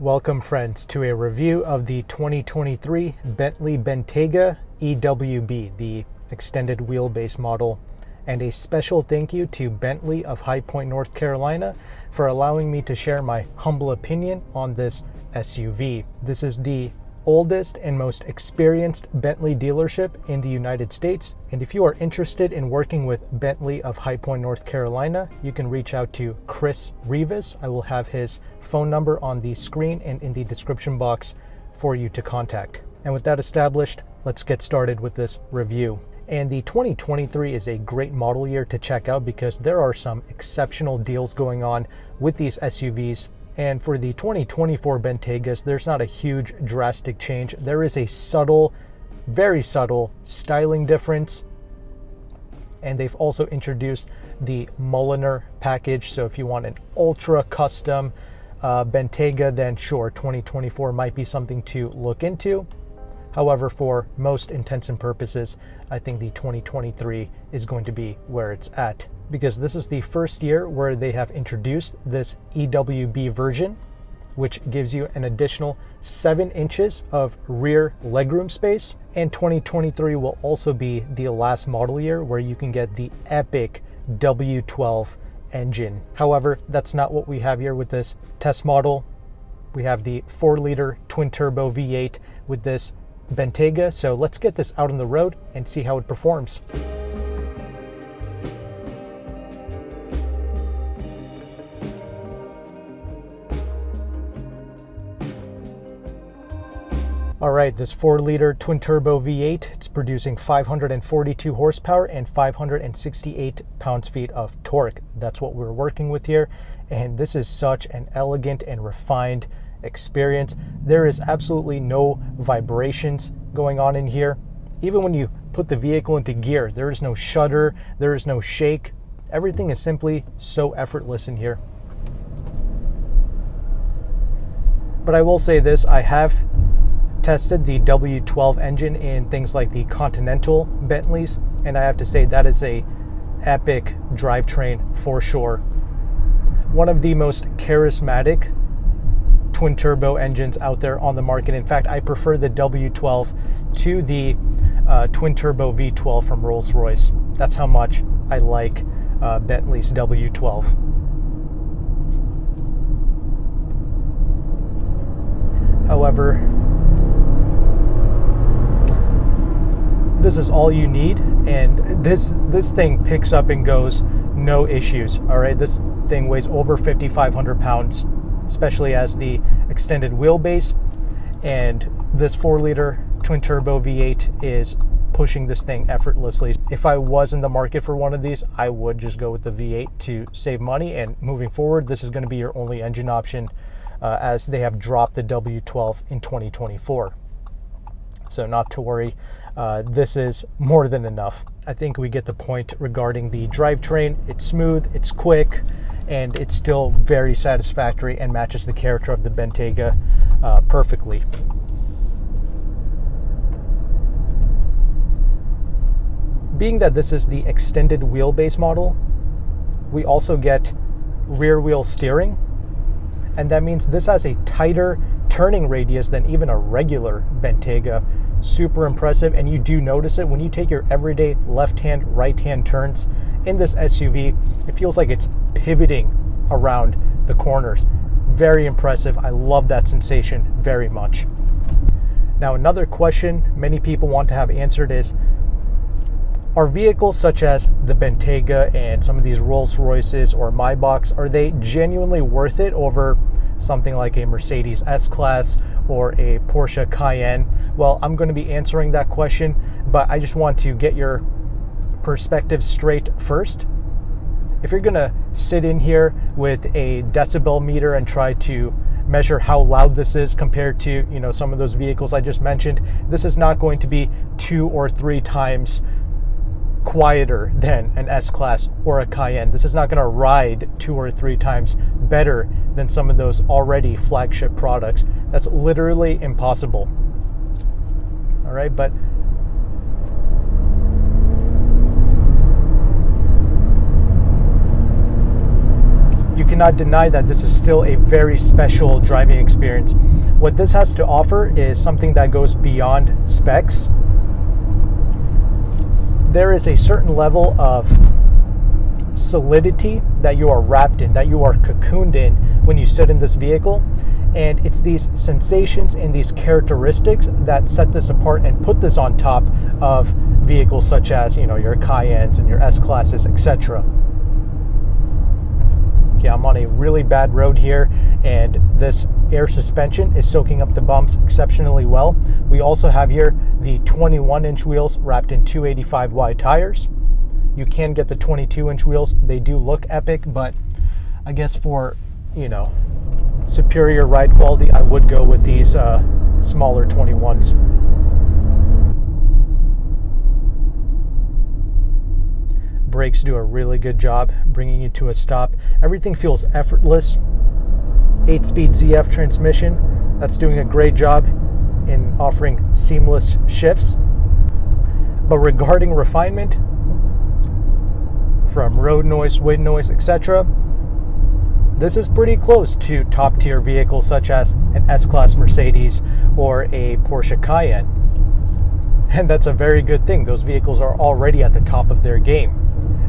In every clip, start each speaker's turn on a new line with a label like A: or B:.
A: Welcome friends to a review of the 2023 Bentley Bentayga EWB, the extended wheelbase model, and a special thank you to Bentley of High Point, North Carolina for allowing me to share my humble opinion on this SUV. This is the oldest and most experienced Bentley dealership in the United States, and if you are interested in working with Bentley of High Point, North Carolina, you can reach out to Chris Rivas. I will have his phone number on the screen and in the description box for you to contact. And with that established, let's get started with this review. And the 2023 is a great model year to check out because there are some exceptional deals going on with these SUVs. And for the 2024 Bentaygas, there's not a huge drastic change. There is a subtle, very subtle styling difference. And they've also introduced the Mulliner package. So if you want an ultra custom Bentayga, then sure, 2024 might be something to look into. However, for most intents and purposes, I think the 2023 is going to be where it's at, because this is the first year where they have introduced this EWB version, which gives you an additional 7 inches of rear legroom space. And 2023 will also be the last model year where you can get the epic W12 engine. However, that's not what we have here with this test model. We have the 4-liter twin-turbo V8 with this Bentayga, so let's get this out on the road and see how it performs. All right, this 4-liter twin-turbo V8, it's producing 542 horsepower and 568 pounds-feet of torque. That's what we're working with here, and this is such an elegant and refined experience. There is absolutely no vibrations going on in here. Even when you put the vehicle into gear, there is no shudder, there is no shake. Everything is simply so effortless in here. But I will say this, I have tested the W12 engine in things like the Continental Bentleys, and I have to say that is a epic drivetrain for sure. One of the most charismatic twin turbo engines out there on the market. In fact, I prefer the W12 to the twin turbo V12 from Rolls-Royce. That's how much I like Bentley's W12. However, this is all you need, and this thing picks up and goes, no issues. All right, this thing weighs over 5,500 pounds, especially as the extended wheelbase, and this 4-liter twin-turbo V8 is pushing this thing effortlessly. If I was in the market for one of these, I would just go with the V8 to save money, and moving forward, this is going to be your only engine option as they have dropped the W12 in 2024. So not to worry, this is more than enough. I think we get the point regarding the drivetrain. It's smooth, it's quick, and it's still very satisfactory and matches the character of the Bentayga perfectly. Being that this is the extended wheelbase model, we also get rear wheel steering, and that means this has a tighter turning radius than even a regular Bentayga. Super impressive, and you do notice it when you take your everyday left-hand, right-hand turns in this SUV. It feels like it's pivoting around the corners. Very impressive. I love that sensation very much. Now, another question many people want to have answered is, are vehicles such as the Bentayga and some of these Rolls-Royces or Maybachs, are they genuinely worth it over something like a Mercedes S-Class or a Porsche Cayenne? Well, I'm going to be answering that question, but I just want to get your perspective straight first. If you're going to sit in here with a decibel meter and try to measure how loud this is compared to, some of those vehicles I just mentioned, this is not going to be 2 or 3 times quieter than an S-Class or a Cayenne. This is not going to ride 2 or 3 times better than some of those already flagship products. That's literally impossible. All right, but cannot deny that this is still a very special driving experience. What this has to offer is something that goes beyond specs. There is a certain level of solidity that you are wrapped in, that you are cocooned in when you sit in this vehicle. And it's these sensations and these characteristics that set this apart and put this on top of vehicles such as, your Cayennes and your S-Classes, etc. Okay, I'm on a really bad road here, and this air suspension is soaking up the bumps exceptionally well. We also have here the 21-inch wheels wrapped in 285 wide tires. You can get the 22-inch wheels. They do look epic, but I guess for, superior ride quality, I would go with these smaller 21s. Brakes do a really good job bringing you to a stop. Everything feels effortless. 8-speed ZF transmission, that's doing a great job in offering seamless shifts. But regarding refinement, from road noise, wind noise, etc., this is pretty close to top-tier vehicles such as an S-Class Mercedes or a Porsche Cayenne. And that's a very good thing. Those vehicles are already at the top of their game.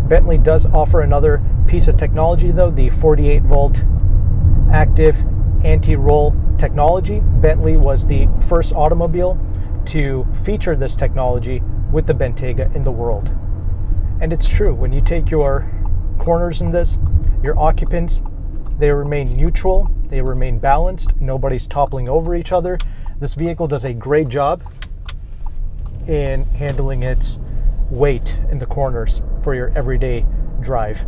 A: Bentley does offer another piece of technology though, the 48-volt active anti-roll technology. Bentley was the first automobile to feature this technology with the Bentayga in the world. And it's true, when you take your corners in this, your occupants, they remain neutral, they remain balanced, nobody's toppling over each other. This vehicle does a great job in handling its weight in the corners for your everyday drive.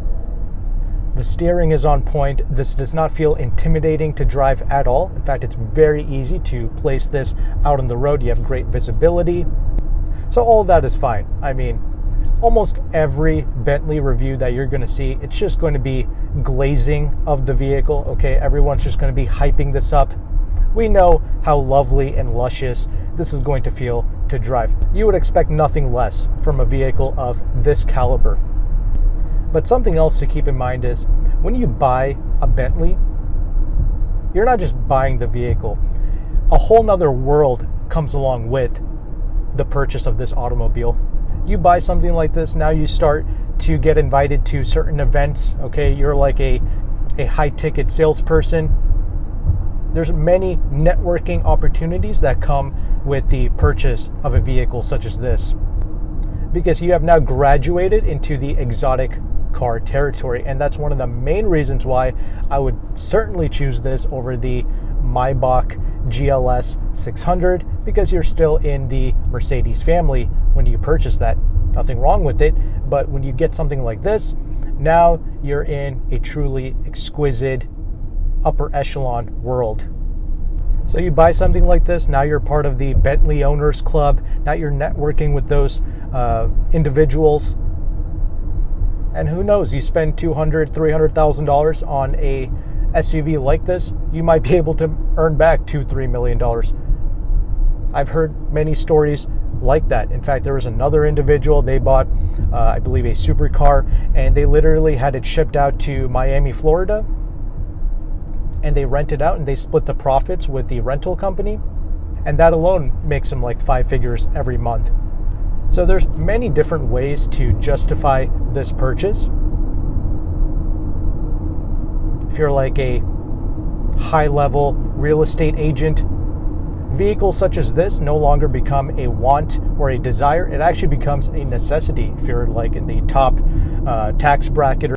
A: The steering is on point. This does not feel intimidating to drive at all. In fact, it's very easy to place this out on the road. You have great visibility. So all of that is fine. I mean, almost every Bentley review that you're going to see, it's just going to be glazing of the vehicle. Okay, everyone's just going to be hyping this up. We know how lovely and luscious this is going to feel to drive. You would expect nothing less from a vehicle of this caliber. But something else to keep in mind is when you buy a Bentley, you're not just buying the vehicle. A whole nother world comes along with the purchase of this automobile. You buy something like this, now you start to get invited to certain events. Okay, you're like a high-ticket salesperson. There's many networking opportunities that come with the purchase of a vehicle such as this, because you have now graduated into the exotic car territory, and that's one of the main reasons why I would certainly choose this over the Maybach GLS 600, because you're still in the Mercedes family when you purchase that. Nothing wrong with it, but when you get something like this, now you're in a truly exquisite upper echelon world. So you buy something like this, now you're part of the Bentley Owners Club, now you're networking with those individuals, and who knows, you spend $200,000, $300,000 on a SUV like this, you might be able to earn back $2-3 million. I've heard many stories like that. In fact, there was another individual, they bought, I believe, a supercar, and they literally had it shipped out to Miami, Florida, and they rent it out and they split the profits with the rental company, and that alone makes them like 5 figures every month. So there's many different ways to justify this purchase. If you're like a high-level real estate agent, vehicles such as this no longer become a want or a desire. It actually becomes a necessity. If you're like in the top tax bracket,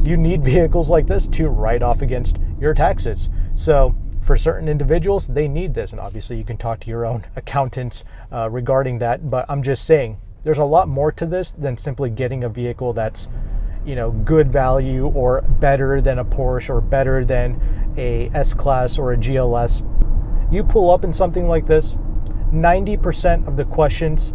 A: you need vehicles like this to write off against your taxes. So for certain individuals, they need this. And obviously you can talk to your own accountants regarding that. But I'm just saying, there's a lot more to this than simply getting a vehicle that's, good value or better than a Porsche or better than a S-Class or a GLS. You pull up in something like this, 90% of the questions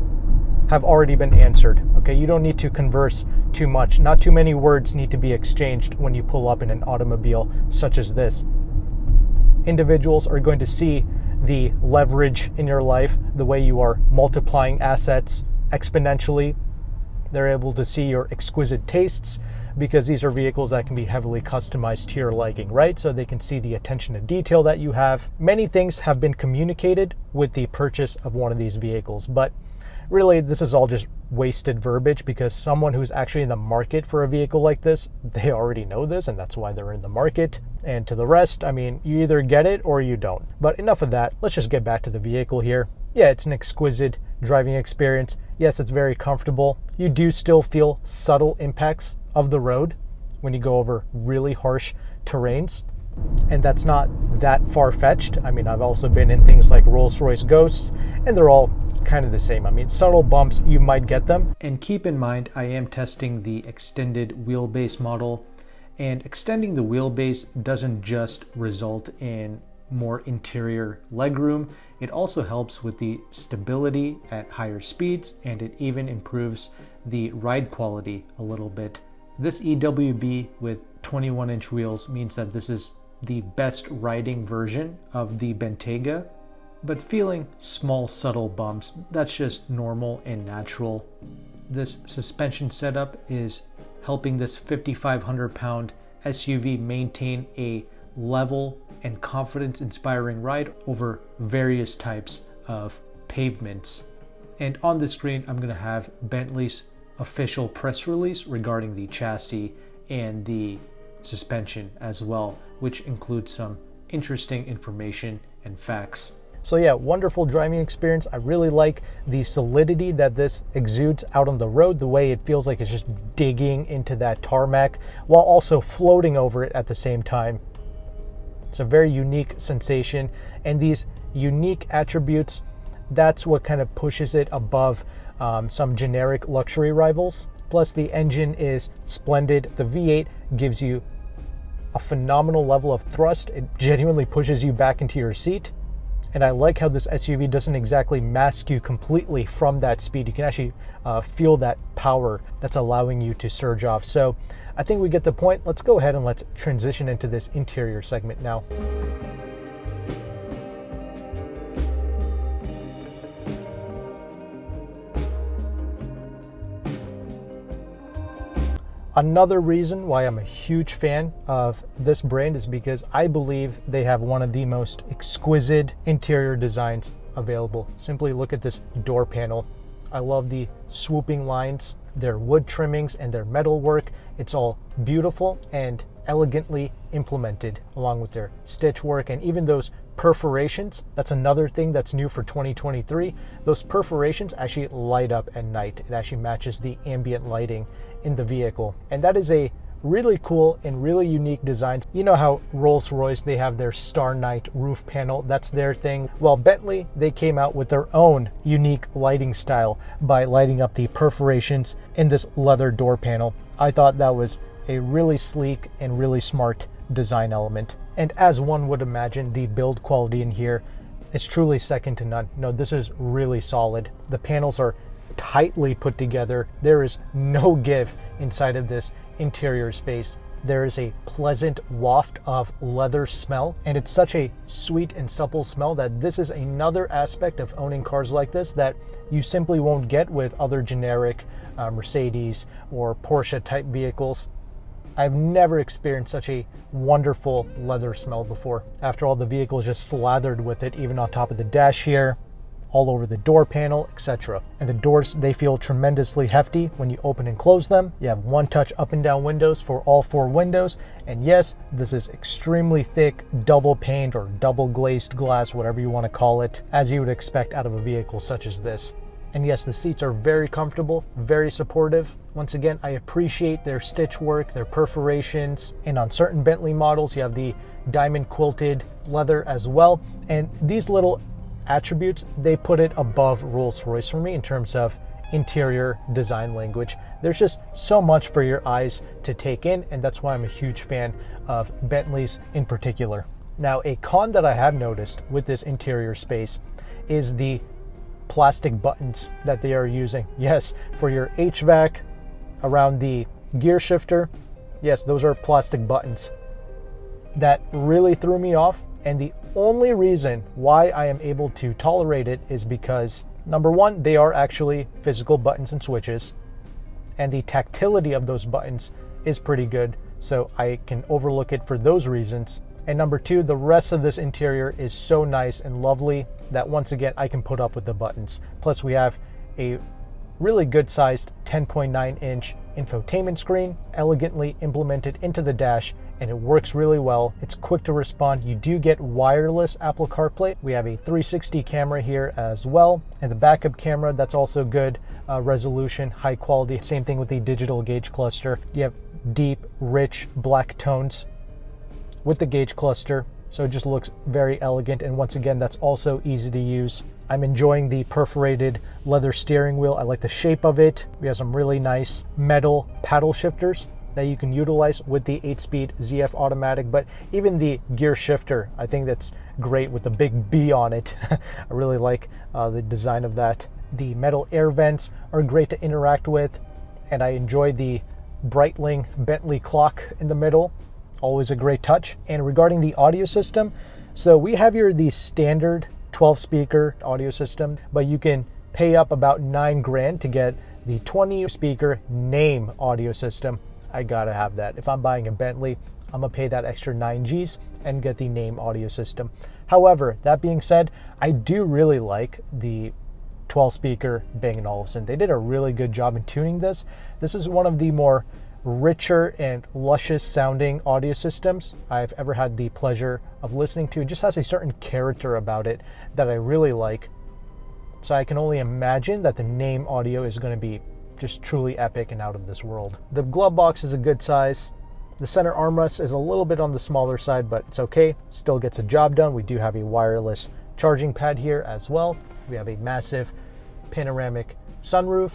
A: have already been answered. Okay, you don't need to converse too much. Not too many words need to be exchanged when you pull up in an automobile such as this. Individuals are going to see the leverage in your life, the way you are multiplying assets exponentially, They're able to see your exquisite tastes, because these are vehicles that can be heavily customized to your liking, right? So they can see the attention to detail that you have. Many things have been communicated with the purchase of one of these vehicles, but really this is all just wasted verbiage, because someone who's actually in the market for a vehicle like this, they already know this, and that's why they're in the market. And to the rest, I mean, you either get it or you don't. But enough of that. Let's just get back to the vehicle here. Yeah, it's an exquisite driving experience. Yes, it's very comfortable. You do still feel subtle impacts of the road when you go over really harsh terrains, and that's not that far-fetched. I mean, I've also been in things like Rolls-Royce Ghosts, and they're all kind of the same. I mean, subtle bumps, you might get them. And keep in mind, I am testing the extended wheelbase model, and extending the wheelbase doesn't just result in more interior legroom. It also helps with the stability at higher speeds, and it even improves the ride quality a little bit. This EWB with 21-inch wheels means that this is the best riding version of the Bentayga, but feeling small subtle bumps, that's just normal and natural. This suspension setup is helping this 5,500-pound SUV maintain a level and confidence-inspiring ride over various types of pavements. And on the screen, I'm going to have Bentley's official press release regarding the chassis and the suspension as well, which includes some interesting information and facts. So yeah, wonderful driving experience. I really like the solidity that this exudes out on the road, the way it feels like it's just digging into that tarmac while also floating over it at the same time. It's a very unique sensation, and these unique attributes, that's what kind of pushes it above some generic luxury rivals. Plus, the engine is splendid. The V8 gives you a phenomenal level of thrust. It genuinely pushes you back into your seat. And I like how this SUV doesn't exactly mask you completely from that speed. You can actually feel that power that's allowing you to surge off. So I think we get the point. Let's go ahead and let's transition into this interior segment now. Another reason why I'm a huge fan of this brand is because I believe they have one of the most exquisite interior designs available. Simply look at this door panel. I love the swooping lines, their wood trimmings, and their metal work. It's all beautiful and elegantly implemented, along with their stitch work and even those perforations. That's another thing that's new for 2023. Those perforations actually light up at night. It actually matches the ambient lighting in the vehicle, and that is a really cool and really unique design. You know how Rolls-Royce, they have their Star Night roof panel, that's their thing. Well, Bentley, they came out with their own unique lighting style by lighting up the perforations in this leather door panel. I thought that was a really sleek and really smart design element. And as one would imagine, the build quality in here is truly second to none. No, this is really solid. The panels are tightly put together. There is no give inside of this interior space. There is a pleasant waft of leather smell, and it's such a sweet and supple smell that this is another aspect of owning cars like this that you simply won't get with other generic Mercedes or Porsche type vehicles. I've never experienced such a wonderful leather smell before. After all, the vehicle is just slathered with it, even on top of the dash here, all over the door panel, etc. And the doors, they feel tremendously hefty when you open and close them. You have one-touch up and down windows for all four windows. And yes, this is extremely thick, double paned or double glazed glass, whatever you want to call it, as you would expect out of a vehicle such as this. And yes, the seats are very comfortable, very supportive. Once again, I appreciate their stitch work, their perforations, and on certain Bentley models, you have the diamond quilted leather as well. And these little attributes, they put it above Rolls-Royce for me in terms of interior design language. There's just so much for your eyes to take in, and that's why I'm a huge fan of Bentleys in particular. Now, a con that I have noticed with this interior space is the plastic buttons that they are using. Yes, for your HVAC, around the gear shifter, yes, those are plastic buttons. That really threw me off, and the only reason why I am able to tolerate it is because, number one, they are actually physical buttons and switches. and the tactility of those buttons is pretty good, so I can overlook it for those reasons. And number two, the rest of this interior is so nice and lovely that once again I can put up with the buttons. Plus we have a really good sized 10.9-inch infotainment screen, elegantly implemented into the dash, and it works really well. It's quick to respond. You do get wireless Apple CarPlay. We have a 360 camera here as well, and the backup camera, that's also good resolution, high quality. Same thing with the digital gauge cluster. You have deep, rich black tones with the gauge cluster, so it just looks very elegant, and once again that's also easy to use. I'm enjoying the perforated leather steering wheel. I like the shape of it. We have some really nice metal paddle shifters that you can utilize with the 8-speed ZF automatic, but even the gear shifter, I think that's great with the big B on it. I really like the design of that. The metal air vents are great to interact with, and I enjoy the Breitling Bentley clock in the middle. Always a great touch. And regarding the audio system, so we have here the standard 12 speaker audio system, but you can pay up about $9,000 to get the 20 speaker name audio system. I gotta have that. If I'm buying a Bentley, I'm gonna pay that extra 9 G's and get the name audio system. However, that being said, I do really like the 12 speaker Bang & Olufsen. They did a really good job in tuning this. This is one of the more richer and luscious sounding audio systems I've ever had the pleasure of listening to. It just has a certain character about it that I really like. So I can only imagine that the name audio is going to be just truly epic and out of this world. The glove box is a good size. The center armrest is a little bit on the smaller side, but it's okay. Still gets the job done. We do have a wireless charging pad here as well. We have a massive panoramic sunroof.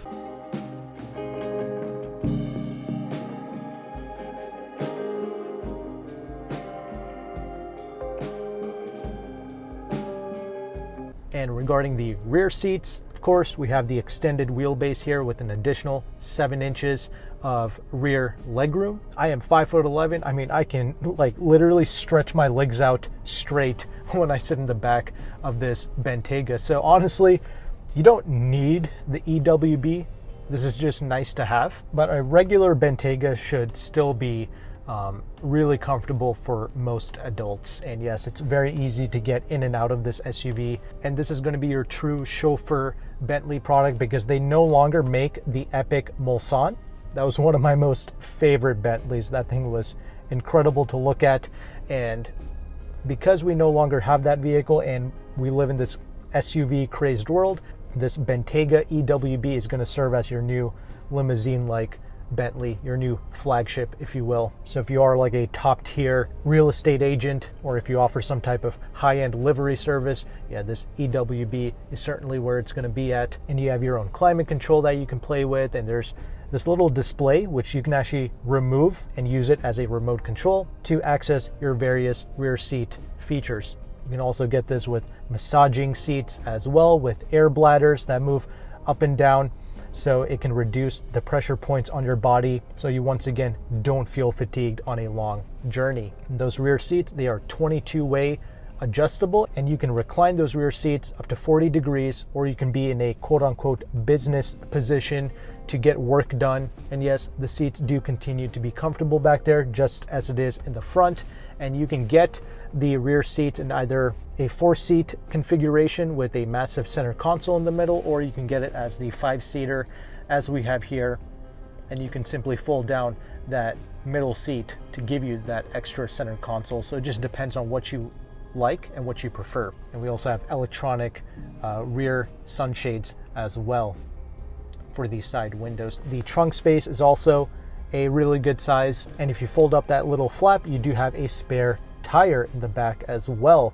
A: And regarding the rear seats, of course, we have the extended wheelbase here with an additional 7 inches of rear legroom. I am 5'11". I mean, I can like literally stretch my legs out straight when I sit in the back of this Bentayga. So honestly, you don't need the EWB. This is just nice to have. But a regular Bentayga should still be really comfortable for most adults. And yes, it's very easy to get in and out of this SUV. And this is going to be your true chauffeur Bentley product because they no longer make the epic Mulsanne. That was one of my most favorite Bentleys. That thing was incredible to look at. And because we no longer have that vehicle and we live in this SUV crazed world, this Bentayga EWB is going to serve as your new limousine-like Bentley, your new flagship, if you will. So if you are like a top tier real estate agent, or if you offer some type of high-end livery service, yeah, this EWB is certainly where it's going to be at. And you have your own climate control that you can play with, and there's this little display which you can actually remove and use it as a remote control to access your various rear seat features. You can also get this with massaging seats as well, with air bladders that move up and down, so it can reduce the pressure points on your body, so you once again don't feel fatigued on a long journey. And those rear seats, they are 22-way adjustable, and you can recline those rear seats up to 40 degrees, or you can be in a quote-unquote business position to get work done. And yes, the seats do continue to be comfortable back there, just as it is in the front. And you can get the rear seats in either a 4-seat configuration with a massive center console in the middle, or you can get it as the 5-seater as we have here, and you can simply fold down that middle seat to give you that extra center console. So it just depends on what you like and what you prefer. And we also have electronic rear sunshades as well for these side windows. The trunk space is also a really good size, and if you fold up that little flap, you do have a spare tire in the back as well.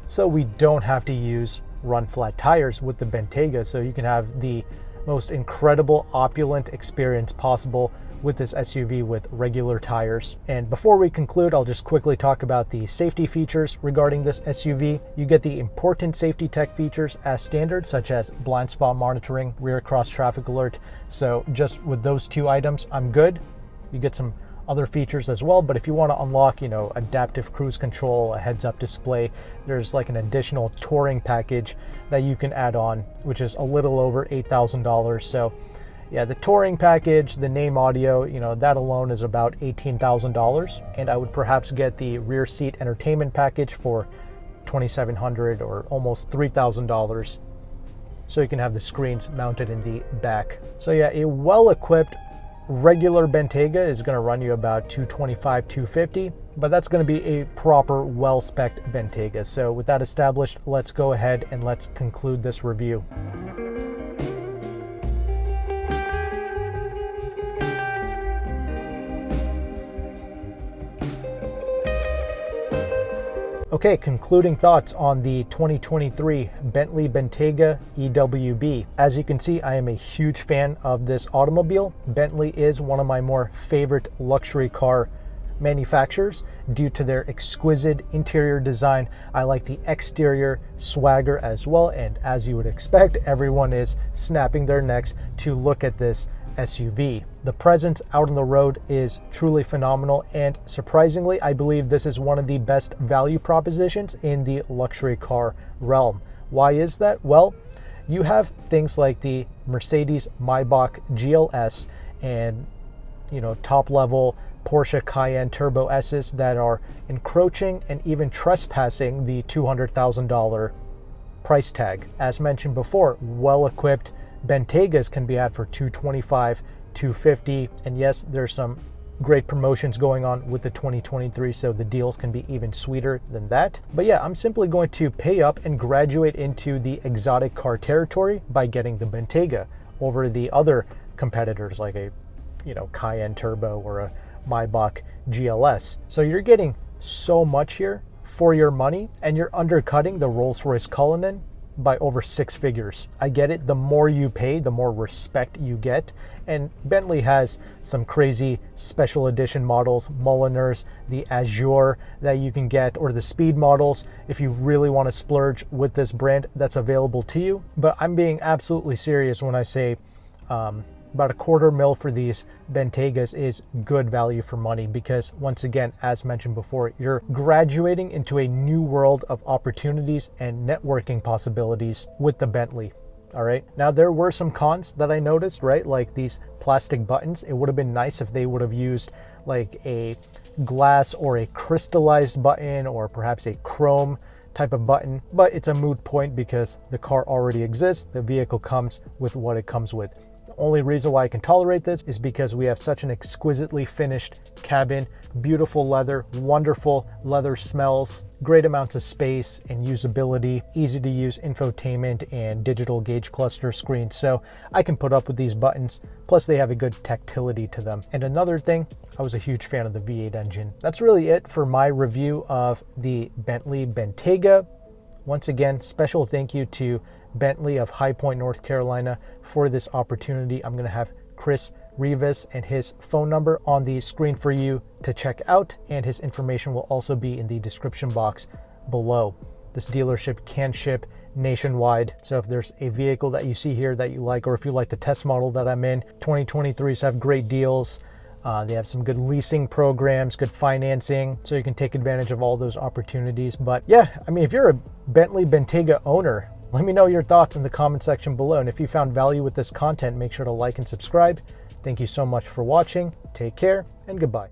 A: So we don't have to use run flat tires with the Bentayga, so you can have the most incredible opulent experience possible with this SUV with regular tires. And before we conclude, I'll just quickly talk about the safety features regarding this SUV. You get the important safety tech features as standard, such as blind spot monitoring, rear cross traffic alert. So just with those 2 items, I'm good. You get some other features as well, but if you want to unlock, adaptive cruise control, a heads-up display, there's like an additional touring package that you can add on, which is a little over $8,000. So yeah, the touring package, the name audio, that alone is about $18,000. And I would perhaps get the rear seat entertainment package for $2,700 or almost $3,000. So you can have the screens mounted in the back. So yeah, a well-equipped regular Bentayga is going to run you about $225, $250, but that's going to be a proper, well-spec'd Bentayga. So with that established, let's go ahead and let's conclude this review. Okay, concluding thoughts on the 2023 Bentley Bentayga EWB. As you can see, I am a huge fan of this automobile. Bentley is one of my more favorite luxury car manufacturers due to their exquisite interior design. I like the exterior swagger as well, and as you would expect, everyone is snapping their necks to look at this SUV. The presence out on the road is truly phenomenal, and surprisingly, I believe this is one of the best value propositions in the luxury car realm. Why is that? Well, you have things like the Mercedes Maybach GLS and top level Porsche Cayenne Turbo S's that are encroaching and even trespassing the $200,000 price tag. As mentioned before, well-equipped Bentaygas can be had for $225, $250, and yes, there's some great promotions going on with the 2023, so the deals can be even sweeter than that. But yeah, I'm simply going to pay up and graduate into the exotic car territory by getting the Bentayga over the other competitors like a Cayenne Turbo or a Maybach GLS. So you're getting so much here for your money, and you're undercutting the Rolls-Royce Cullinan by over 6 figures. I get it. The more you pay, the more respect you get. And Bentley has some crazy special edition models, Moliners, the Azure that you can get, or the Speed models if you really want to splurge with this brand, that's available to you. But I'm being absolutely serious when I say about $250,000 for these Bentaygas is good value for money, because once again, as mentioned before, you're graduating into a new world of opportunities and networking possibilities with the Bentley. All right. Now, there were some cons that I noticed, right? Like these plastic buttons. It would have been nice if they would have used like a glass or a crystallized button, or perhaps a chrome type of button, but it's a moot point because the car already exists. The vehicle comes with what it comes with. The only reason why I can tolerate this is because we have such an exquisitely finished cabin, beautiful leather, wonderful leather smells, great amounts of space and usability, easy to use infotainment and digital gauge cluster screen. So I can put up with these buttons. Plus they have a good tactility to them. And another thing, I was a huge fan of the V8 engine. That's really it for my review of the Bentley Bentayga. Once again, special thank you to Bentley of High Point, North Carolina for this opportunity. I'm going to have Chris Rivas and his phone number on the screen for you to check out, and his information will also be in the description box below. This dealership can ship nationwide, so if there's a vehicle that you see here that you like, or if you like the test model that I'm in, 2023s have great deals. They have some good leasing programs, good financing, so you can take advantage of all those opportunities. But yeah, I mean, if you're a Bentley Bentayga owner, let me know your thoughts in the comment section below. And if you found value with this content, make sure to like and subscribe. Thank you so much for watching. Take care and goodbye.